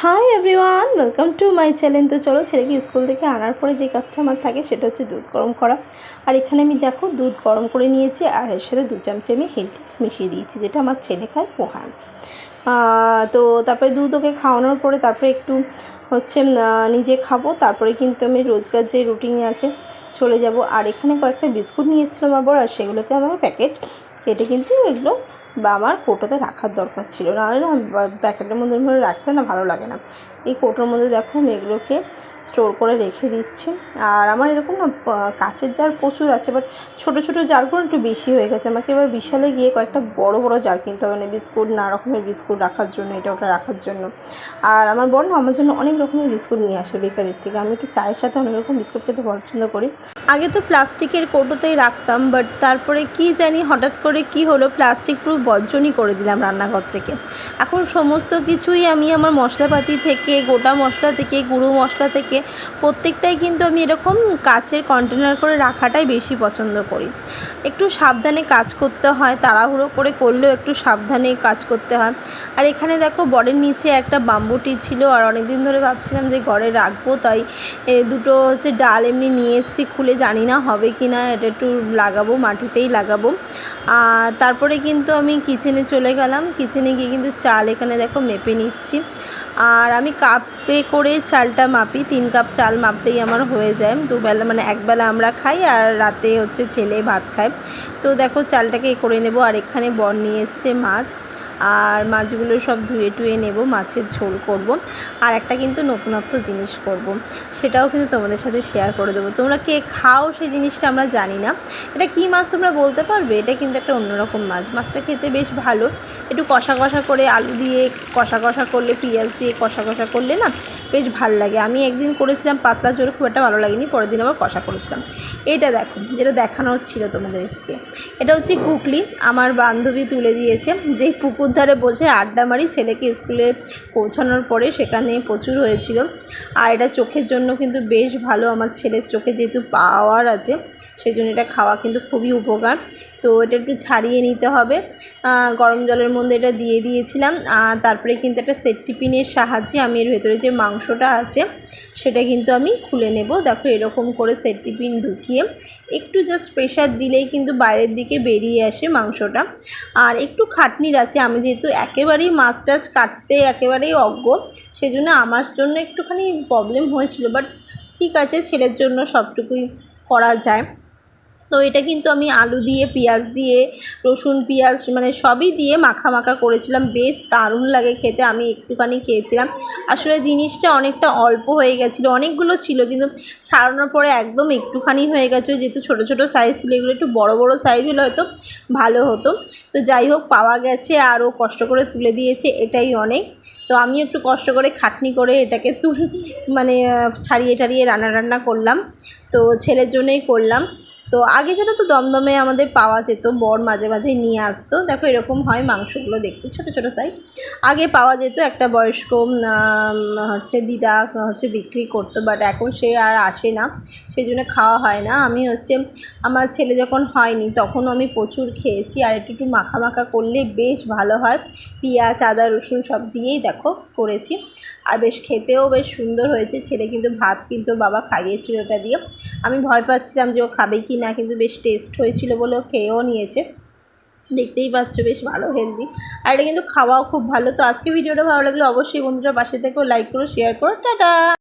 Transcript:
Hi everyone, welcome to my channel. তো চলো, ছেলেকে স্কুল থেকে আনার পরে যে কাজটা আমার থাকে সেটা হচ্ছে দুধ গরম করা। আর এখানে আমি দেখো দুধ গরম করে নিয়েছি, আর এর সাথে 2 চামচ আমি হিলটিক্স মিশিয়ে দিয়েছি, যেটা আমার ছেলে খায় পোহান্স। তো তারপরে দুধ ওকে খাওয়ানোর পরে তারপরে একটু হচ্ছে নিজে খাবো, তারপরে কিন্তু আমি রোজকার যে রুটিনে আছে চলে যাব। আর এখানে কয়েকটা বিস্কুট নিয়ে এসেছিলো আমার বড়, আর সেগুলোকে আমার প্যাকেট কেটে কিন্তু এগুলো বা আমার কৌটোতে রাখার দরকার ছিল, নাহলে না প্যাকেটের মধ্যে রাখলে না ভালো লাগে না। এই কৌটোর মধ্যে দেখো আমি এগুলোকে স্টোর করে রেখে দিচ্ছি। আর আমার এরকম না কাচের জার প্রচুর আছে, বাট ছোটো ছোটো জারগুলো একটু বেশি হয়ে গেছে। আমাকে এবার বিশালে গিয়ে কয়েকটা বড় বড় জার কিনতে হবে, মানে বিস্কুট নানা রকমের বিস্কুট রাখার জন্য, এটা ওটা রাখার জন্য। আর আমার বড় না আমার জন্য অনেক রকমের বিস্কুট নিয়ে আসে বেকারির থেকে। আমি একটু চায়ের সাথে অনেক রকম বিস্কুট খেতে পছন্দ করি। আগে তো প্লাস্টিকের কৌটোতেই রাখতাম, বাট তারপরে কি জানি হঠাৎ করে কি হলো, প্লাস্টিক পুরো বর্জনই করে দিলাম রান্নাঘর থেকে। এখন সমস্ত কিছুই আমি আমার মশলাপাতি থেকে, গোটা মশলা থেকে, গুঁড়ো মশলা থেকে প্রত্যেকটাই কিন্তু আমি এরকম কাচের কন্টেনার করে রাখাটাই বেশি পছন্দ করি। একটু সাবধানে কাজ করতে হয়, তাড়াহুড়ো করে করলেও একটু সাবধানে কাজ করতে হয়। আর এখানে দেখো বরের নিচে একটা বাম্বুটি ছিল, আর অনেক দিন ধরে ভাবছিলাম যে ঘরে রাখবো, তাই দুটো হচ্ছে ডাল এমনি নিয়ে এসেছি খুলে, জানি না হবে কি না, এটা একটু লাগাবো, মাটিতেই লাগাবো। তারপরে কিন্তু আমি কিচেনে চলে গেলাম। কিচেনে গিয়ে কিন্তু চাল এখানে দেখো মেপে নিচ্ছি। আর আমি কাপে করে চালটা মাপি, 3 কাপ চাল মাপলেই আমার হয়ে যায়। দুবেলা মানে একবেলা আমরা খাই, আর রাতে হচ্ছে ছেলে ভাত খায়। তো দেখো চালটাকে করে নেব। আর এখানে বর নিয়ে এসছে মাছ, আর মাছগুলো সব ধুয়ে টুয়ে নেব, মাছের ঝোল করব। আর একটা কিন্তু নতুনত্ব জিনিস করব, সেটাও কিন্তু তোমাদের সাথে শেয়ার করে দেবো। তোমরা কে খাও সেই জিনিসটা আমরা জানি না। এটা কী মাছ তোমরা বলতে পারবে? এটা কিন্তু একটা অন্যরকম মাছ। মাছটা খেতে বেশ ভালো, একটু কষা কষা করে আলু দিয়ে কষা কষা করলে, পেঁয়াজ দিয়ে কষা কষা করলে না বেশ ভাল লাগে। আমি একদিন করেছিলাম পাতলা ঝোল, খুব একটা ভালো লাগেনি, পরের দিন আবার কষা করেছিলাম। এইটা দেখো যেটা দেখানোর ছিল তোমাদেরকে, এটা হচ্ছে কুকলি। আমার বান্ধবী তুলে দিয়েছে, যেই পুকুর ধারে বসে আড্ডা মারি ছেলেকে স্কুলে পৌঁছানোর পরে, সেখানে প্রচুর হয়েছিল। আর এটা চোখের জন্য কিন্তু বেশ ভালো, আমার ছেলের চোখে যেহেতু পাওয়ার আছে সেই জন্য এটা খাওয়া কিন্তু খুবই উপকার। তো এটা একটু ছাড়িয়ে নিতে হবে, গরম জলের মধ্যে এটা দিয়ে দিয়েছিলাম। তারপরে কিন্তু একটা সেফটি পিনের সাহায্যে আমি এর ভেতরে যে মাংসটা আছে সেটা কিন্তু আমি খুলে নেব। দেখো এরকম করে সেফটি পিন ঢুকিয়ে একটু জাস্ট প্রেশার দিলেই কিন্তু বাইরের দিকে বেরিয়ে আসে মাংসটা। আর একটু খাটনির আছে, আমি যেহেতু একেবারেই মাছ টাছ কাটতে একেবারেই অজ্ঞ, সেই জন্য আমার জন্য একটুখানি প্রবলেম হয়েছিল, বাট ঠিক আছে, ছেলের জন্য সবটুকুই করা যায়। তো এটা কিন্তু আমি আলু দিয়ে, পেঁয়াজ দিয়ে, রসুন পেঁয়াজ মানে সবই দিয়ে মাখা মাখা করেছিলাম, বেশ দারুণ লাগে খেতে। আমি একটুখানি খেয়েছিলাম, আসলে জিনিসটা অনেকটা অল্প হয়ে গেছিলো, অনেকগুলো ছিল কিন্তু ছাড়ানোর পরে একদম একটুখানি হয়ে গেছে। যেহেতু ছোটো ছোটো সাইজ ছিল, এগুলো একটু বড় বড় সাইজ হলে হয়তো ভালো হতো। তো যাই হোক, পাওয়া গেছে, আরও কষ্ট করে তুলে দিয়েছে, এটাই অনেক। তো আমি একটু কষ্ট করে খাটনি করে এটাকে মানে ছাড়িয়ে টাড়িয়ে রান্না করলাম, তো ছেলের জন্যই করলাম। তো আগে যেন তো দমদমে আমাদের পাওয়া যেত, বর মাঝে মাঝে নিয়ে আসতো। দেখো এরকম হয় মাংসগুলো দেখতে, ছোটো ছোটো সাইজ। আগে পাওয়া যেত, একটা বয়স্ক হচ্ছে দিদা হচ্ছে বিক্রি করতো, বাট এখন সে আর আসে না, সেই জন্য খাওয়া হয় না। আমি হচ্ছে আমার ছেলে যখন হয়নি তখনও আমি প্রচুর খেয়েছি। আর একটু একটু মাখা মাখা করলে বেশ ভালো হয়, পেঁয়াজ আদা রসুন সব দিয়েই দেখো করেছি। আর বেশ খেতেও বেশ সুন্দর হয়েছে। ছেলে কিন্তু ভাত কিন্তু বাবা খাইয়েছিল এটা দিয়ে, আমি ভয় পাচ্ছিলাম যে ও খাবে কি না, কিন্তু বেশ টেস্ট হয়েছিল বলে ও খেয়েও নিয়েছে। দেখতেই পাচ্ছ বেশ ভালো হেলদি, আর এটা কিন্তু খাওয়াও খুব ভালো। তো আজকে ভিডিওটা ভালো লাগলে অবশ্যই বন্ধুরা পাশে থেকেও লাইক করো, শেয়ার করো, টাটা।